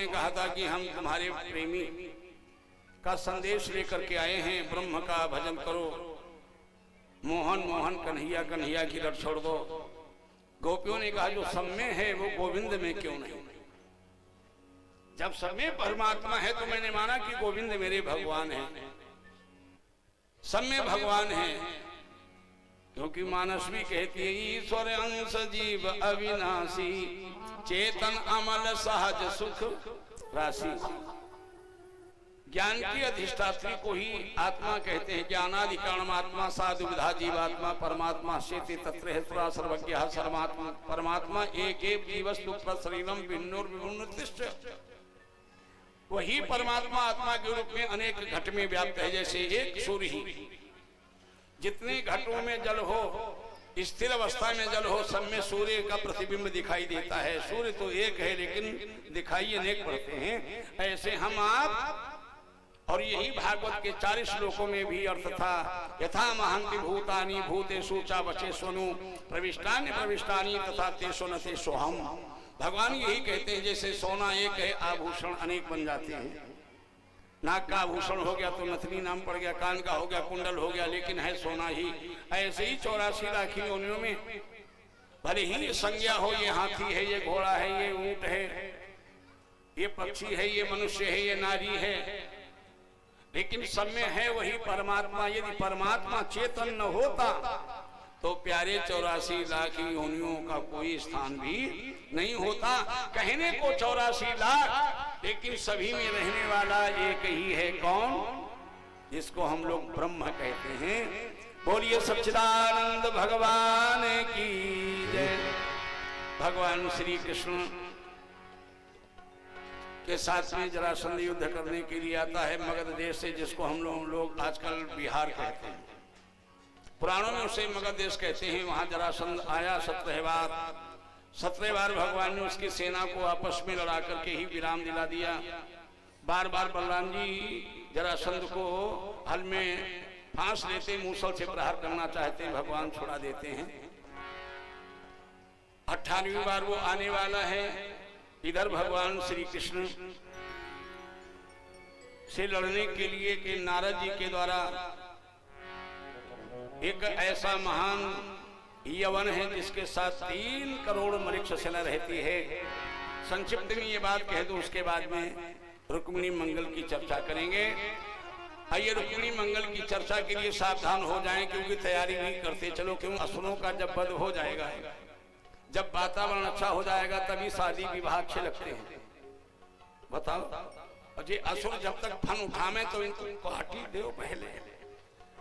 उन्होंने कहा था कि हम तुम्हारे प्रेमी का संदेश लेकर के आए हैं, ब्रह्म का भजन करो, मोहन मोहन कन्हैया कन्हैया की रट छोड़ दो। गोपियों ने कहा जो सब में है वो गोविंद में क्यों नहीं? जब सब में परमात्मा है तो मैंने माना कि गोविंद मेरे भगवान हैं, सब में भगवान है। क्योंकि मानस भी कहती है ईश्वर अंश जीव अविनाशी, चेतन अमल सहज सुख राशि। ज्ञान की अधिष्ठात्री को ही आत्मा कहते हैं। ज्ञानादि कारणमात्मा साधु विधा जीवात्मा परमात्मा शेति तत्र हेतुरा सर्वज्ञ सर्वात्मा। परमात्मा एक एक जीवस्तु प्रशरीरम भिन्नोर विभिन्न तिष्ठ। वही परमात्मा आत्मा के रूप में अनेक घट में व्याप्त है। जैसे एक सूर्य ही जितने घटों में जल हो, स्थिर अवस्था में जल हो, सब में सूर्य का प्रतिबिंब दिखाई देता है। सूर्य तो एक है लेकिन दिखाई अनेक पड़ते हैं। ऐसे हम आप, और यही भागवत के 40 श्लोकों में भी अर्थ था। यथा महंति भूतानि भूतेषु च वचेष्वनु प्रविष्टानि प्रविष्टानि तथा तेषु न तेषु हम। भगवान यही कहते हैं जैसे सोना एक है, आभूषण अनेक बन जाते हैं। नाक का आभूषण हो गया तो नथनी नाम पड़ गया, कान का हो गया कुंडल हो गया, लेकिन है सोना ही। ऐसे ही 84 लाख योनियों में भले ही संज्ञा हो, ये हाथी है, ये घोड़ा है, ये ऊंट है, ये पक्षी है, ये मनुष्य है, ये नारी है, लेकिन सब में है वही परमात्मा। यदि परमात्मा चेतन न होता तो प्यारे 84 लाख योनियों का कोई स्थान भी नहीं होता। कहने को 84 लाख, लेकिन सभी में रहने वाला एक ही है। कौन? जिसको हम लोग ब्रह्म कहते हैं। बोलिए सच्चिदानंद भगवान की जय। भगवान श्री कृष्ण के साथ में जरासंध युद्ध करने के लिए आता है मगध देश से, जिसको हम लोग आजकल बिहार कहते हैं। पुराणों में उसे मगध देश कहते हैं। वहां जरासंध आया 17 बार भगवान ने उसकी सेना को आपस में लड़ा करके ही विराम दिला दिया। बार बार बलराम जी जरासंध को हल में फांस लेते, मूसल से प्रहार करना चाहते हैं, भगवान छुड़ा देते हैं। 18वीं बार वो आने वाला है। इधर भगवान श्री कृष्ण से लड़ने के लिए कि नारद जी के द्वारा एक ऐसा महान यवन है जिसके साथ 3 करोड़ मनुष्य सेना रहती है। संक्षिप्त में ये बात कह दूं, उसके बाद में रुक्मिणी मंगल की चर्चा करेंगे। आइए रुक्मिणी मंगल की चर्चा के लिए सावधान हो जाएं, क्योंकि तैयारी नहीं करते चलो। क्यों? असुरों का जब वध हो जाएगा, जब वातावरण अच्छा हो जाएगा, तभी शादी विवाह अच्छे लगते हैं। बताओ, और ये असुर जब तक फन उठावे तो इनको हटी दो पहले।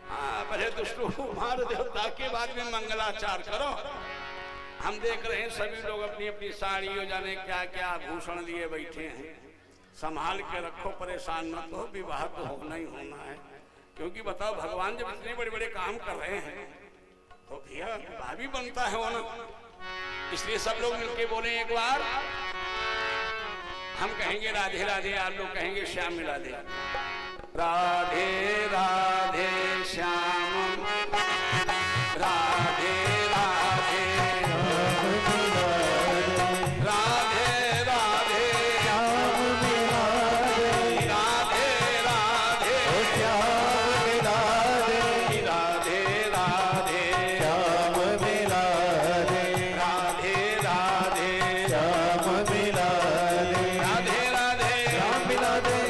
हाँ, पहले दुष्टों को मार दो, ताकि बाद में मंगलाचार करो। हम देख रहे हैं सभी लोग अपनी अपनी साड़ी हो जाने क्या क्या आभूषण लिए बैठे हैं। संभाल के रखो, परेशान मत हो, विवाह तो होना ही होना है। क्योंकि बताओ, भगवान जब इतने बड़े बड़े काम कर रहे हैं तो भैया विवाह भी बनता है होना। इसलिए सब लोग मिलके बोले एक बार। हम कहेंगे राधे राधे, आप लोग कहेंगे श्याम मिला दे। राधे राधे श्याम राधे राधे राधे राधे श्याम मिला दे। राधे राधे श्याम मिला दे। राधे राधे श्याम मिला दे। राधे राधे श्याम मिला दे। राधे राधे श्याम मिला दे। राधे राधे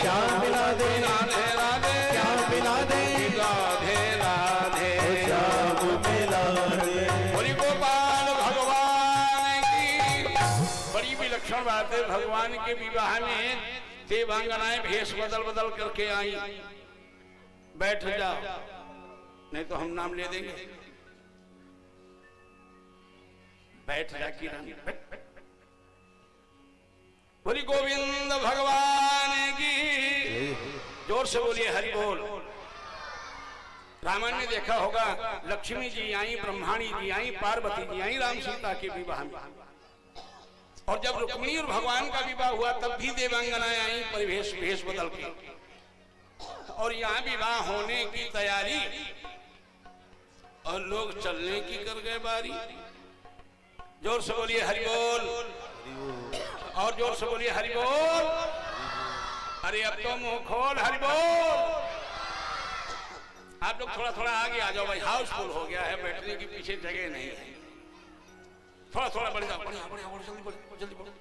श्याम मिला दे। राधे राधे श्याम मिला दे। राधे राधे श्याम मिला दे। बोली गोपाल भगवान की। बड़ी विलक्षण बात है, भगवान के विवाह में देवांगनाएं भेष बदल बदल करके आई। बैठ जाओ, नहीं तो हम नाम ले देंगे। बैठ जा की रानी। बोली गोविंद भगवान की। जोर से बोलिए हरि बोल। रामायण में देखा होगा, लक्ष्मी जी आई, ब्रह्माणी जी आई, पार्वती जी आई राम सीता के विवाह में। और जब रुक्मिणी और भगवान का विवाह हुआ तब भी देवांगनाएं आई परिवेश भेष बदल के। और यहाँ विवाह होने की तैयारी और लोग चलने की कर गए बारी। जोर से बोलिए हरि बोल। और जोर से बोलिए हरि बोल। अरे अब तो मुंह खोल हरि बोल। आप लोग थोड़ा थोड़ा आगे आ जाओ भाई, हाउसफुल हो गया है, बैठने की पीछे जगह नहीं है। थोड़ा थोड़ा बढ़ जाओ, बढ़िया बढ़िया, जल्दी बोलो, जल्दी बोलो।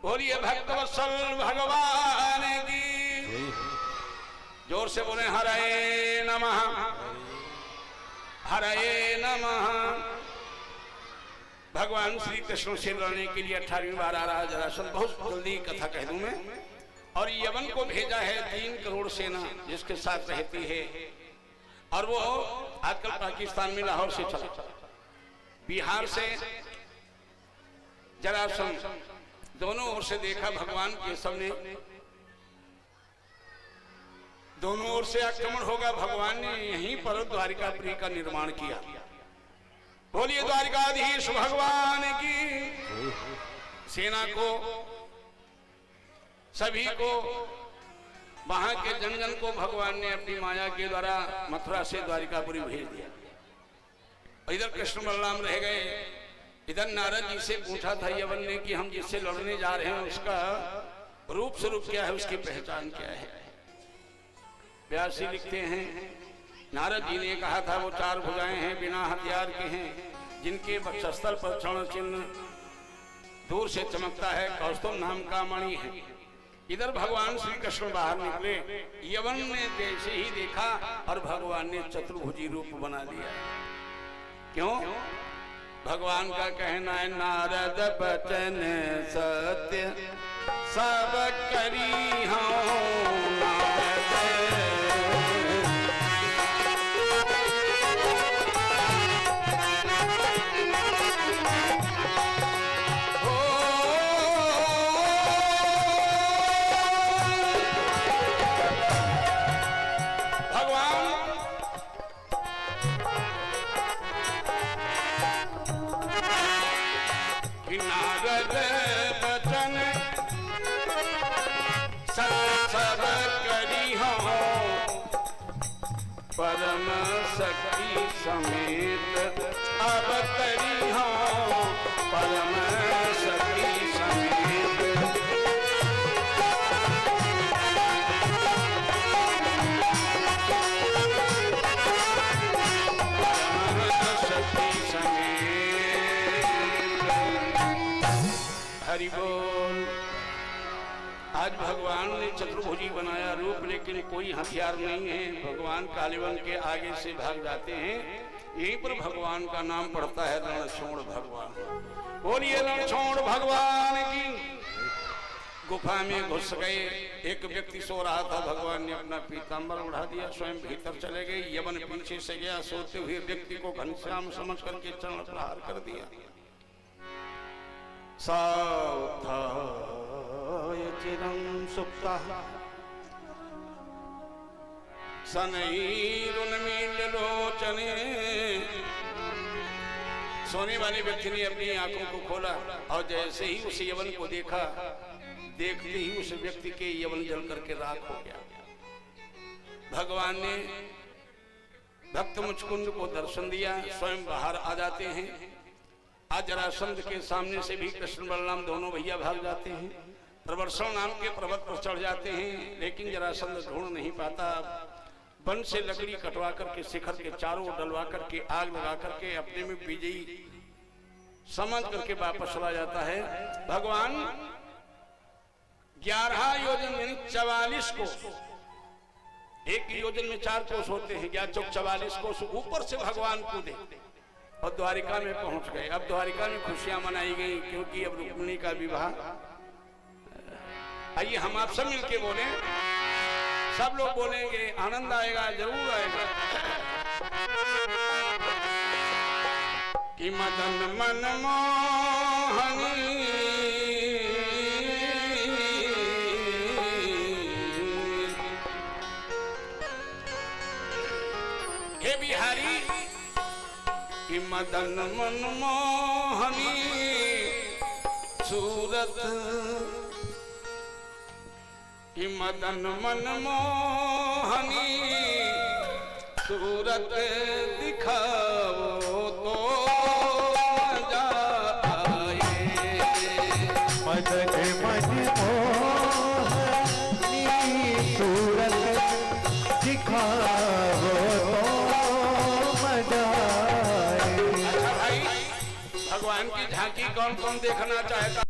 बोलिए भक्तवत्सल भगवान की। जोर से बोले हरे नमः, हरे नमः। भगवान श्री कृष्ण से लड़ने के लिए 18वीं बार आ रहा जरासंध। बहुत जल्दी कथा कह दूं मैं। और यवन को भेजा है 3 करोड़ सेना जिसके साथ रहती है, और वो आजकल पाकिस्तान में लाहौर से चला, बिहार से जरासंध दोनों ओर से देखा भगवान केशव ने, दोनों ओर से आक्रमण होगा। भगवान ने यहीं पर द्वारिकापुरी का निर्माण किया। बोलिए द्वारिकाधीश भगवान की। सेना को, सभी को, वहां के जन जन को भगवान ने अपनी माया के द्वारा मथुरा से द्वारिकापुरी भेज दिया। इधर कृष्ण बलराम रह गए। इधर नारद जी से पूछा था यवन ने कि हम जिससे लड़ने जा रहे हैं उसका रूप स्वरूप क्या है, उसकी पहचान क्या है। व्यास जी लिखते हैं नारद जी ने कहा था वो 4 भुजाएं हैं, बिना हथियार के हैं, जिनके वक्षस्थल पर क्षण चिन्ह दूर से चमकता है, कौस्तुभ नाम का मणि है। इधर भगवान श्री कृष्ण बाहर निकले। यवन ने जैसे ही देखा और भगवान ने चतुर्भुजी रूप बना दिया। क्यों? भगवान का कहना है नारद बचन सत्य सब करी हूं नारद। परम शक्ति समेत अवतरी हूं, परम शक्ति समेत। परम शक्ति समेत। हरि बोल। आज भगवान ने चतुर्भुजी बनाया रूप, लेकिन कोई हथियार नहीं है। भगवान कालीवन के आगे से भाग जाते हैं। यहीं पर भगवान का नाम पड़ता है रणछोड़ भगवान। बोलिए रणछोड़ भगवान की। गुफा में घुस गए। एक व्यक्ति सो रहा था, भगवान ने अपना पीताम्बर उड़ा दिया, स्वयं भीतर चले गए। यवन पीछे से गया, सोते हुए व्यक्ति को घनश्याम समझ करके चरण प्रहार कर दिया। चिरं सुप्तः शनैरुन्मील्यलोचने। सोने वाले व्यक्ति ने अपनी आंखों को खोला और जैसे ही उस यवन को देखा, देखते ही उस व्यक्ति के यवन जल करके राख हो गया। भगवान ने भक्त मुचकुंद को दर्शन दिया, स्वयं बाहर आ जाते हैं। आज जरासंध के सामने से भी कृष्ण बलराम दोनों भैया भाग जाते हैं। प्रवर्षण नाम के पर्वत पर चढ़ जाते हैं, लेकिन जरासंध ढूंढ नहीं पाता। वन से लकड़ी कटवा करके शिखर के चारों ओर डलवा करके आग लगा करके अपने में विजयी समझ करके वापस चला जाता है। भगवान 11 योजन यानी 44 कोस, एक योजन में 4 कोस होते हैं, 11 चौक 44 कोस ऊपर से भगवान कूदे और द्वारिका में पहुंच गए। अब द्वारिका में खुशियां मनाई गई, क्योंकि अब रुक्मिणी का विवाह। आइए हम आप सब मिलके बोले, सब लोग बोलेंगे, आनंद आएगा, जरूर आएगा। कि मदन मन मोहनी हे बिहारी, कि मदन मन मोहनी सूरत, कि मदन मन मोहनी सूरत दिखाओ तो मजा आए। मदन मनमोहनी सूरत दिखाओ तो मजा आए। अच्छा भाई, भगवान की झांकी कौन कौन देखना चाहता?